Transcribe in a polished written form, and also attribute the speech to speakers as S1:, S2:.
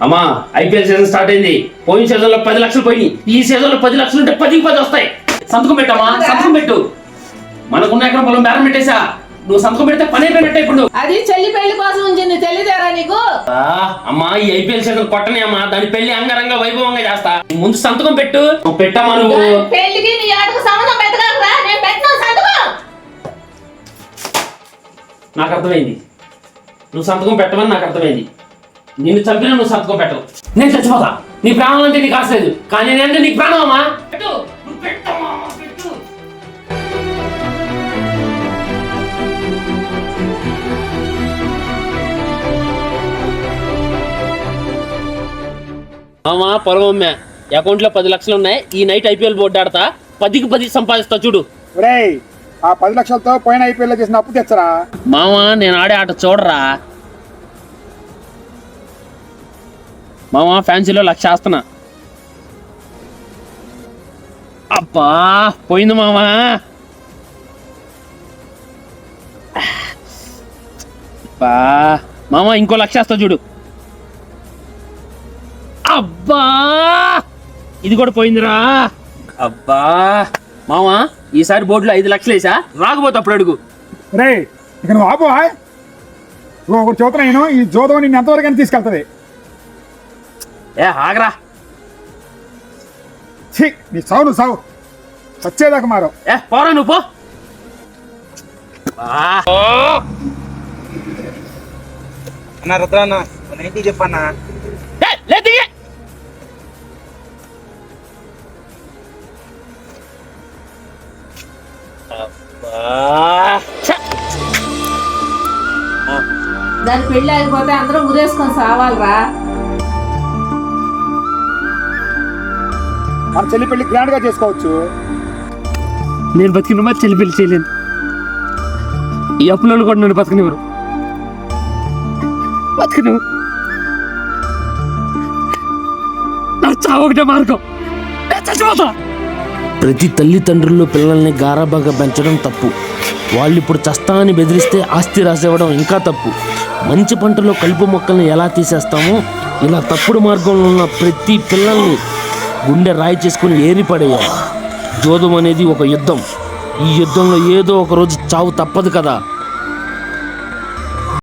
S1: అమ్మా IPL season start అయింది. పోయిన సీజన్ లో 10 లక్షలు పోయి, ఈ సీజన్ లో 10 లక్షలు ఉంటే 10కి 10 వస్తాయి. సంతకం పెట్టమ్మా, సంతకం పెట్టు. మనకున్న ఎకరం పొలం బేరం పెట్టేశా. నువ్వు సంతకం పెడితే పని అయిపోయినట్టే. ఇప్పుడు
S2: అది చెల్లి పెళ్లి కోసం ఉంచింది, తెలియదేరా నీకు?
S1: అమ్మా ఈ ఐపీఎల్ సీజన్ కొట్టని అమ్మా, దాని పెళ్లి అంగరంగ వైభవంగా చేస్తా. ముందు సంతకం పెట్టు. పెట్టమ్మా నువ్వు.
S2: పెళ్లికి నీ ఆటకు సంబంధం పెట్టగలరా? నేను పెట్టను సంతకం.
S1: నాకు అర్థమైంది, నువ్వు సంతకం పెట్టమని నాకు అర్థమైంది. నిన్ను చంపినా నువ్వు సంతకం పెట్టవు. నేను చచ్చిపోతా. నీ ప్రాణం అంటే నీకు ఆశలేదు, కానీ నేనంటే నీకు ప్రాణం అమ్మా. పెట్టు, నువ్వు పెట్టమ్మా, పెట్టు. అమ్మా పొలం అమ్మా, అకౌంట్ లో 10 లక్షలు ఉన్నాయి. ఈ నైట్ ఐపీఎల్ బోర్డు ఆడతా, 10కి 10 సంపాదిస్తా చూడు.
S3: ఒరేయ్, ఆ 10 లక్షలతో పోయిన ఐపీఎల్ చేసిన అప్పు తెచ్చరా.
S1: మామా నేను ఆడే ఆట చూడరా. మామా ఫ్యాన్సీలో 1,00,000 వేస్తున్నా. అబ్బా పోయింది మామా. అబ్బా మామా ఇంకో 1,00,000 వేస్తా చూడు. అబ్బా ఇది కూడా పోయిందిరా. అబ్బా మామా ఈసారి బోర్డులో 5 లక్షలు వేసా. రాకపోతే అప్పుడు అడుగు.
S3: రే ఇక నువ్వు ఆపు. ఒకటి చూతున్నా, నేను ఈ జోదం నిన్ను ఎంతవరకు తీసుకెళ్తుంది.
S1: ఏ ఆగరా.
S3: ఛీ, నీ సావు నువ్వు సావు, వచ్చేదాకా మారు.
S1: ఏ పోరా నువ్వు పో.
S4: అన్న రుద్రన్న ఏంటి చెప్పన్నా.
S2: దాని పెళ్లి అయిపోతే అందరూ ఊరేసుకొని సావాలరా.
S3: మన చెల్లి పెళ్లి గ్రాండ్ గా చేసుకోవచ్చు.
S1: నేను బతికిన మరి చెల్లి పెళ్లి చేయలేను. ఈ అప్పులలో కూడా నన్ను బతకనివ్వరు. బతకను. నా చావు ఒకటే మార్గం. ప్రతి తల్లిదండ్రులు పిల్లల్ని గారాబంగా పెంచడం తప్పు. వాళ్ళు ఇప్పుడు చస్తా అని బెదిరిస్తే ఆస్తి రాసివ్వడం ఇంకా తప్పు. మంచి పంటలో కలుపు మొక్కల్ని ఎలా తీసేస్తామో ఇలా తప్పుడు మార్గంలో ఉన్న ప్రతి పిల్లల్ని గుండె రాయి చేసుకుని ఏరిపడేయాలి. జోదం అనేది ఒక యుద్ధం. ఈ యుద్ధంలో ఏదో ఒక రోజు చావు తప్పదు కదా.